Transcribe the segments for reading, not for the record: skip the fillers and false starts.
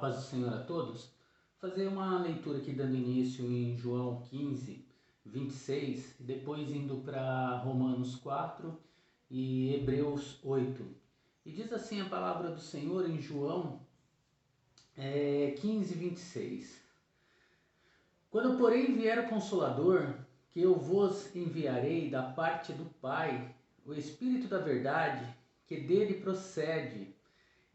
paz do Senhor a todos. Fazer uma leitura aqui dando início em João 15, 26, depois indo para Romanos 4 e Hebreus 8. E diz assim a palavra do Senhor em João 15, 26. Quando porém vier o Consolador, que eu vos enviarei da parte do Pai, o Espírito da verdade, que dele procede,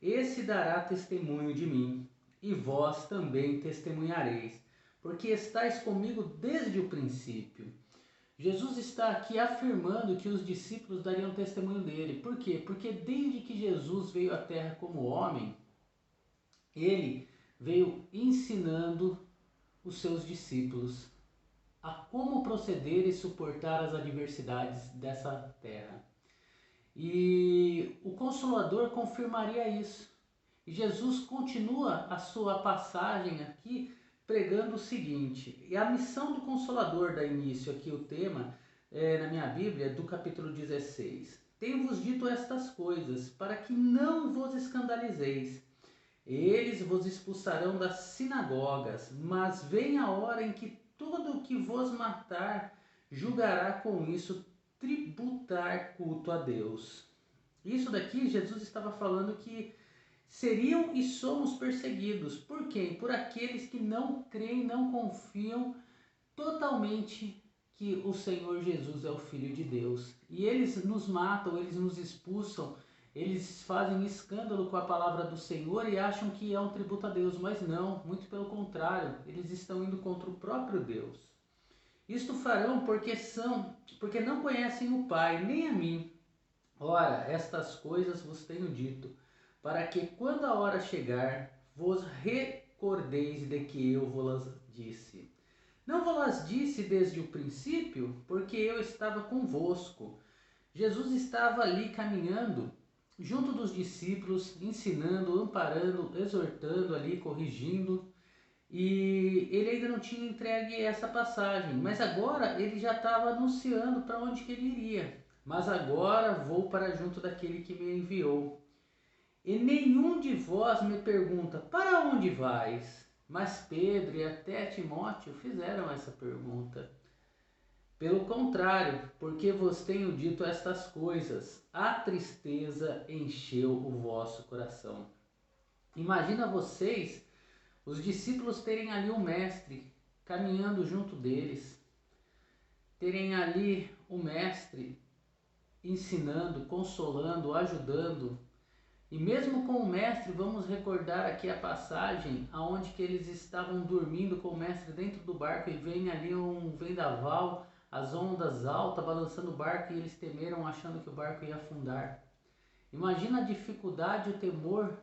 esse dará testemunho de mim, e vós também testemunhareis, porque estáis comigo desde o princípio. Jesus está aqui afirmando que os discípulos dariam testemunho dele. Por quê? Porque desde que Jesus veio à Terra como homem, ele veio ensinando os seus discípulos a como proceder e suportar as adversidades dessa terra. E o Consolador confirmaria isso. E Jesus continua a sua passagem aqui pregando o seguinte, e a missão do Consolador dá início aqui o tema, na minha Bíblia, do capítulo 16. Tenho-vos dito estas coisas, para que não vos escandalizeis. Eles vos expulsarão das sinagogas, mas vem a hora em que todo o que vos matar julgará com isso tributar culto a Deus. Isso daqui Jesus estava falando que seriam e somos perseguidos. Por quem? Por aqueles que não creem, não confiam totalmente que o Senhor Jesus é o Filho de Deus. E eles nos matam, eles nos expulsam, eles fazem escândalo com a palavra do Senhor e acham que é um tributo a Deus, mas não, muito pelo contrário, eles estão indo contra o próprio Deus. Isto farão porque não conhecem o Pai, nem a mim. Ora, estas coisas vos tenho dito, para que quando a hora chegar, vos recordeis de que eu vos disse. Não vos disse desde o princípio, porque eu estava convosco. Jesus estava ali caminhando, junto dos discípulos, ensinando, amparando, exortando ali, corrigindo. E ele ainda não tinha entregue essa passagem, mas agora ele já estava anunciando para onde que ele iria. Mas agora vou para junto daquele que me enviou. E nenhum de vós me pergunta, para onde vais? Mas Pedro e até Timóteo fizeram essa pergunta. Pelo contrário, porque vos tenho dito estas coisas, a tristeza encheu o vosso coração. Imagina vocês, os discípulos terem ali o mestre caminhando junto deles, terem ali o mestre ensinando, consolando, ajudando. E mesmo com o mestre, vamos recordar aqui a passagem aonde que eles estavam dormindo com o mestre dentro do barco e vem ali um vendaval, as ondas altas balançando o barco e eles temeram achando que o barco ia afundar. Imagina a dificuldade e o temor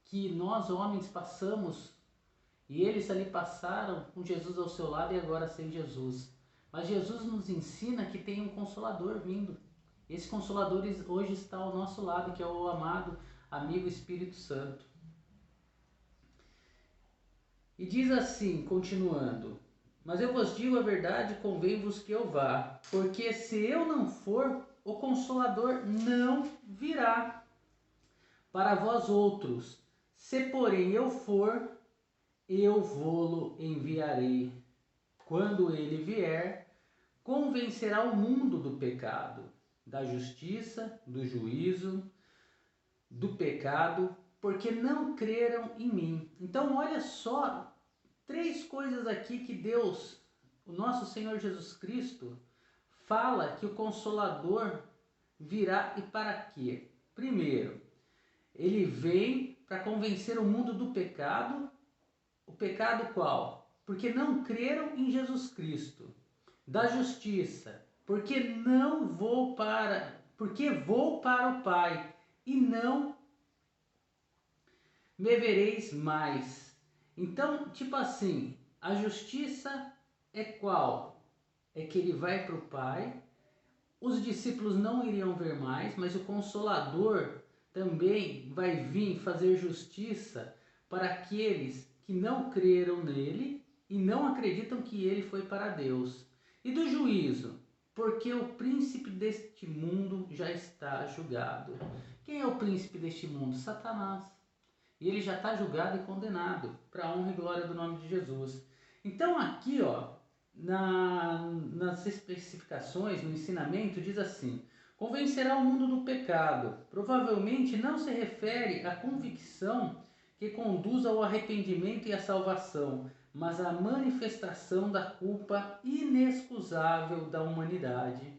que nós homens passamos e eles ali passaram com Jesus ao seu lado e agora sem Jesus. Mas Jesus nos ensina que tem um Consolador vindo. Esse Consolador hoje está ao nosso lado, que é o amado amigo Espírito Santo. E diz assim, continuando: mas eu vos digo a verdade, convém-vos que eu vá, porque se eu não for, o Consolador não virá para vós outros. Se porém eu for, eu vô-lo enviarei. Quando ele vier, convencerá o mundo do pecado, da justiça, do juízo, do pecado, porque não creram em mim. Então olha só, 3 coisas aqui que Deus, o nosso Senhor Jesus Cristo, fala que o Consolador virá e para quê? Primeiro, ele vem para convencer o mundo do pecado. O pecado qual? Porque não creram em Jesus Cristo. Da justiça, porque vou para o Pai e não me vereis mais. Então, tipo assim, a justiça é qual? É que ele vai para o Pai, os discípulos não iriam ver mais, mas o Consolador também vai vir fazer justiça para aqueles que não creram nele e não acreditam que ele foi para Deus. E do juízo, porque o príncipe deste mundo já está julgado. Quem é o príncipe deste mundo? Satanás. e ele já está julgado e condenado, para a honra e glória do nome de Jesus. Então aqui, ó, nas especificações, no ensinamento, diz assim: convencerá o mundo do pecado. Provavelmente não se refere à convicção que conduz ao arrependimento e à salvação, mas à manifestação da culpa inexcusável da humanidade.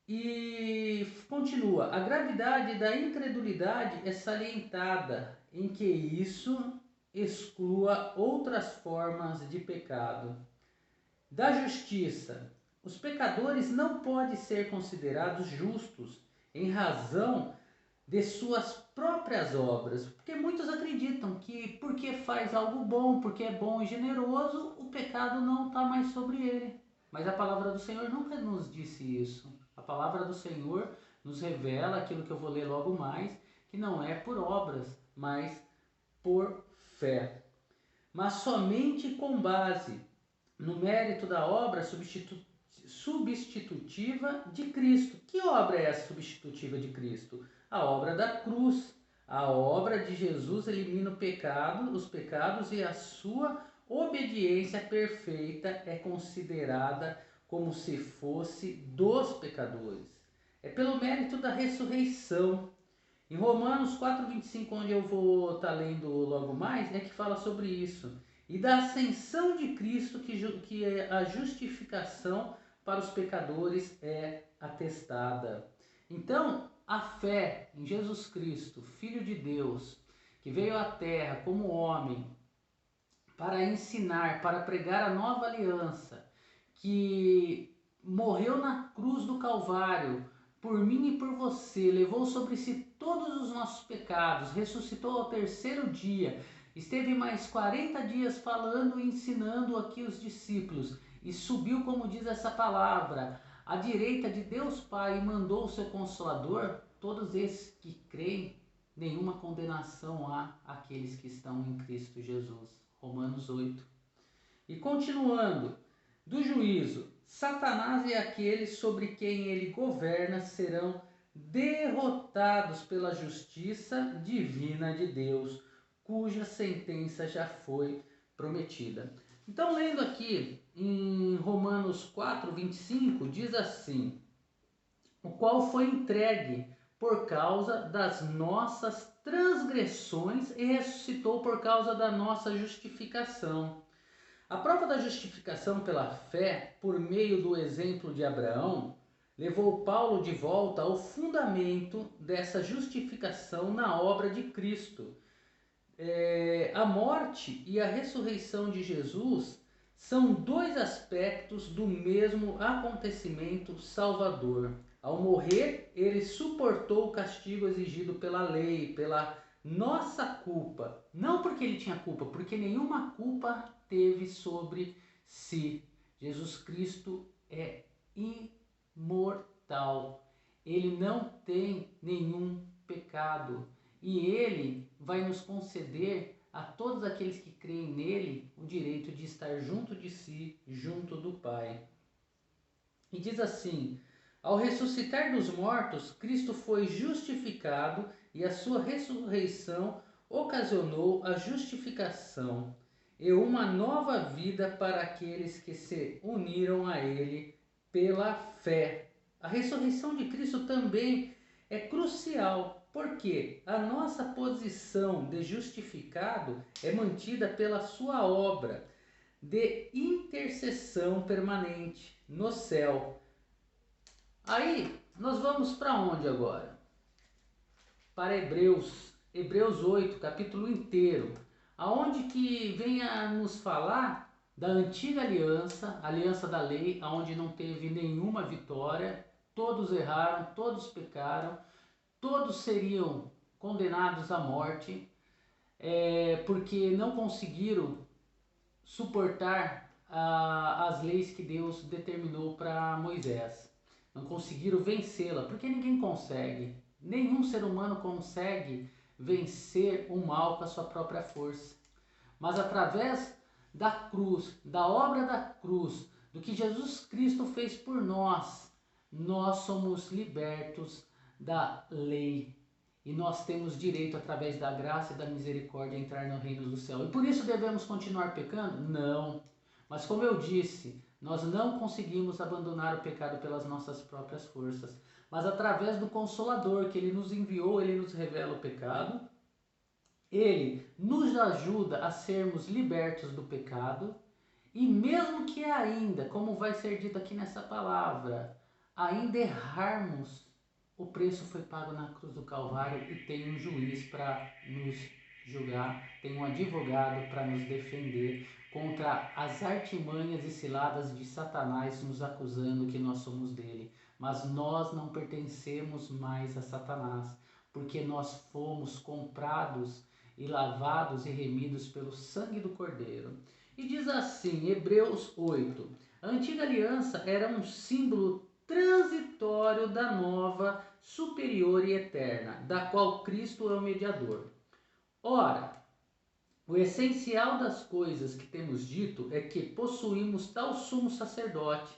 E continua: a gravidade da incredulidade é salientada em que isso exclua outras formas de pecado. Da justiça: os pecadores não podem ser considerados justos em razão de suas próprias obras, porque muitos acreditam que porque faz algo bom, porque é bom e generoso, o pecado não está mais sobre ele. Mas a palavra do Senhor nunca nos disse isso. A palavra do Senhor nos revela aquilo que eu vou ler logo mais, que não é por obras, mas por fé. Mas somente com base no mérito da obra substitutiva de Cristo. Que obra é essa substitutiva de Cristo? A obra da cruz. A obra de Jesus elimina o pecado, os pecados, e a sua obediência perfeita é considerada como se fosse dos pecadores. É pelo mérito da ressurreição. Em Romanos 4,25, onde eu vou estar lendo logo mais, é que fala sobre isso. E da ascensão de Cristo, que a justificação para os pecadores é atestada. Então, a fé em Jesus Cristo, Filho de Deus, que veio à Terra como homem, para ensinar, para pregar a nova aliança, que morreu na cruz do Calvário, por mim e por você, levou sobre si todos os nossos pecados, ressuscitou ao terceiro dia, esteve mais 40 dias falando e ensinando aqui os discípulos, e subiu, como diz essa palavra, à direita de Deus Pai, e mandou o seu Consolador. Todos esses que creem, nenhuma condenação há àqueles que estão em Cristo Jesus. Romanos 8. E continuando, do juízo: Satanás e aqueles sobre quem ele governa serão derrotados pela justiça divina de Deus, cuja sentença já foi prometida. Então, lendo aqui em Romanos 4:25, diz assim: o qual foi entregue por causa das nossas transgressões e ressuscitou por causa da nossa justificação. A prova da justificação pela fé, por meio do exemplo de Abraão, levou Paulo de volta ao fundamento dessa justificação na obra de Cristo. A morte e a ressurreição de Jesus são dois aspectos do mesmo acontecimento salvador. Ao morrer, ele suportou o castigo exigido pela lei, pela nossa culpa. Não porque ele tinha culpa, porque nenhuma culpa teve sobre si. Jesus Cristo é imortal. Ele não tem nenhum pecado. E ele vai nos conceder a todos aqueles que creem nele o direito de estar junto de si, junto do Pai. E diz assim: ao ressuscitar dos mortos, Cristo foi justificado e a sua ressurreição ocasionou a justificação e uma nova vida para aqueles que se uniram a ele pela fé. A ressurreição de Cristo também é crucial, porque a nossa posição de justificado é mantida pela sua obra de intercessão permanente no céu. Aí, nós vamos para onde agora? Para Hebreus 8, capítulo inteiro, aonde que vem a nos falar da antiga aliança, aliança da lei, aonde não teve nenhuma vitória, todos erraram, todos pecaram, todos seriam condenados à morte, porque não conseguiram suportar as leis que Deus determinou para Moisés. Não conseguiram vencê-la, porque ninguém consegue. Nenhum ser humano consegue vencer o mal com a sua própria força. Mas através da cruz, da obra da cruz, do que Jesus Cristo fez por nós, nós somos libertos da lei. e nós temos direito, através da graça e da misericórdia, a entrar no reino do céu. E por isso devemos continuar pecando? Não. Mas como eu disse, nós não conseguimos abandonar o pecado pelas nossas próprias forças. Mas através do Consolador que Ele nos enviou, Ele nos revela o pecado. Ele nos ajuda a sermos libertos do pecado. E mesmo que ainda, como vai ser dito aqui nessa palavra, ainda errarmos, o preço foi pago na cruz do Calvário e tem um juiz para nos julgar, tem um advogado para nos defender contra as artimanhas e ciladas de Satanás nos acusando que nós somos dele. Mas nós não pertencemos mais a Satanás, porque nós fomos comprados e lavados e remidos pelo sangue do Cordeiro. E diz assim, Hebreus 8, a antiga aliança era um símbolo transitório da nova, superior e eterna, da qual Cristo é o mediador. Ora, o essencial das coisas que temos dito é que possuímos tal sumo sacerdote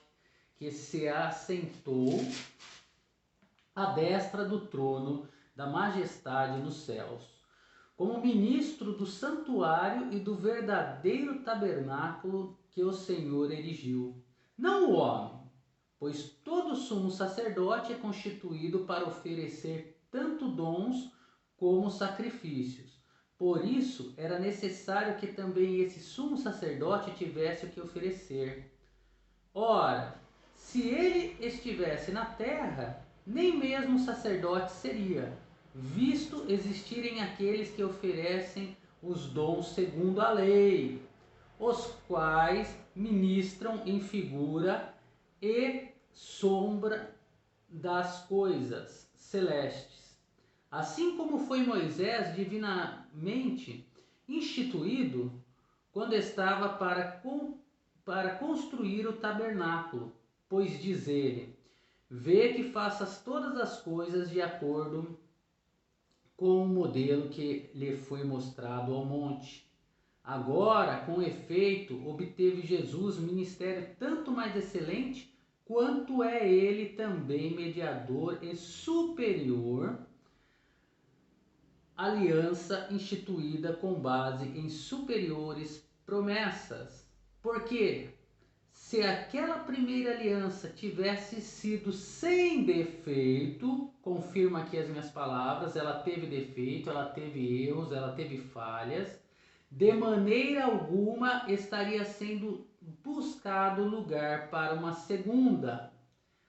que se assentou à destra do trono da majestade nos céus, como ministro do santuário e do verdadeiro tabernáculo que o Senhor erigiu, não o homem, pois todo sumo sacerdote é constituído para oferecer tanto dons como sacrifícios. Por isso, era necessário que também esse sumo sacerdote tivesse o que oferecer. Ora, se ele estivesse na terra, nem mesmo sacerdote seria, visto existirem aqueles que oferecem os dons segundo a lei, os quais ministram em figura e sombra das coisas celestes. Assim como foi Moisés divinamente instituído quando estava para construir o tabernáculo, pois diz ele, vê que faças todas as coisas de acordo com o modelo que lhe foi mostrado ao monte. Agora, com efeito, obteve Jesus ministério tanto mais excelente, quanto é ele também mediador e superior aliança instituída com base em superiores promessas. Porque se aquela primeira aliança tivesse sido sem defeito, confirma aqui as minhas palavras, ela teve defeito, ela teve erros, ela teve falhas, de maneira alguma estaria sendo buscado lugar para uma segunda.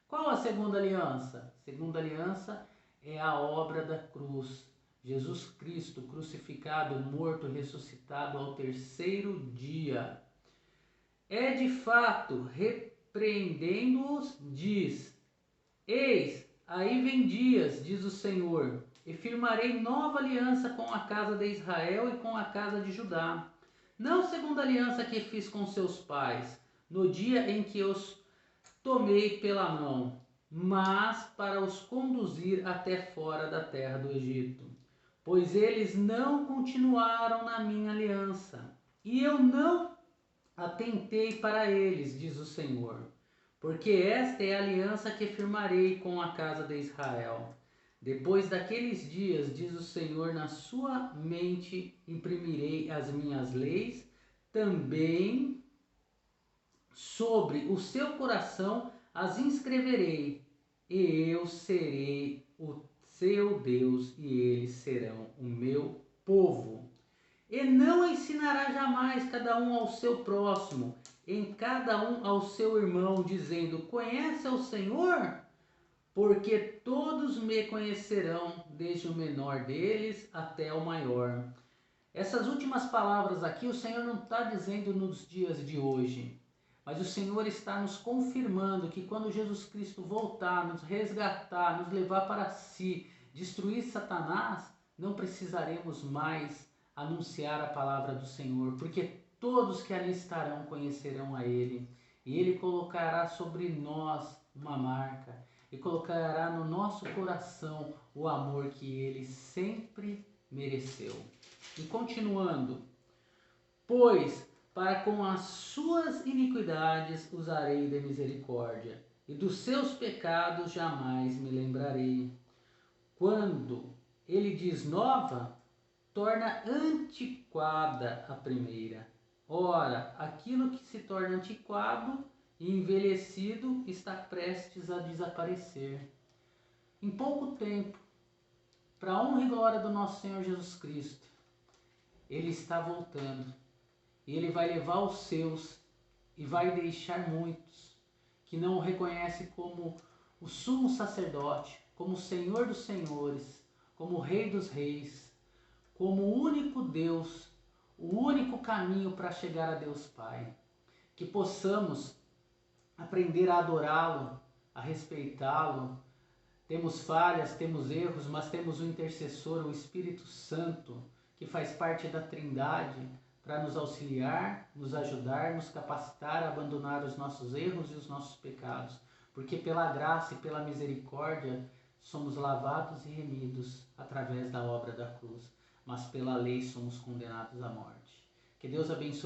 Qual a segunda aliança? A segunda aliança é a obra da cruz. Jesus Cristo crucificado, morto, ressuscitado ao terceiro dia. É de fato, repreendendo-os, diz, eis, aí vem dias, diz o Senhor, e firmarei nova aliança com a casa de Israel e com a casa de Judá. Não segundo a aliança que fiz com seus pais, no dia em que os tomei pela mão, mas para os conduzir até fora da terra do Egito. Pois eles não continuaram na minha aliança, e eu não atentei para eles, diz o Senhor. Porque esta é a aliança que firmarei com a casa de Israel. Depois daqueles dias, diz o Senhor, na sua mente imprimirei as minhas leis, também sobre o seu coração as inscreverei, e eu serei o seu Deus, e eles serão o meu povo. E não ensinará jamais cada um ao seu próximo, em cada um ao seu irmão, dizendo, conhece ao Senhor? Porque todos me conhecerão, desde o menor deles até o maior. Essas últimas palavras aqui, o Senhor não está dizendo nos dias de hoje, mas o Senhor está nos confirmando que quando Jesus Cristo voltar, nos resgatar, nos levar para si, destruir Satanás, não precisaremos mais anunciar a palavra do Senhor, porque todos que ali estarão conhecerão a Ele, e Ele colocará sobre nós uma marca, e colocará no nosso coração o amor que Ele sempre mereceu. E continuando, pois para com as suas iniquidades usarei de misericórdia, e dos seus pecados jamais me lembrarei. Quando ele diz nova, torna antiquada a primeira. Ora, aquilo que se torna antiquado e envelhecido está prestes a desaparecer. Em pouco tempo, para a honra e glória do nosso Senhor Jesus Cristo, Ele está voltando. E Ele vai levar os seus e vai deixar muitos que não o reconhecem como o sumo sacerdote, como o Senhor dos senhores, como o Rei dos reis, como o único Deus, o único caminho para chegar a Deus Pai. Que possamos aprender a adorá-lo, a respeitá-lo. Temos falhas, temos erros, mas temos o intercessor, o Espírito Santo, que faz parte da Trindade, para nos auxiliar, nos ajudar, nos capacitar a abandonar os nossos erros e os nossos pecados. Porque pela graça e pela misericórdia somos lavados e remidos através da obra da cruz, mas pela lei somos condenados à morte. Que Deus abençoe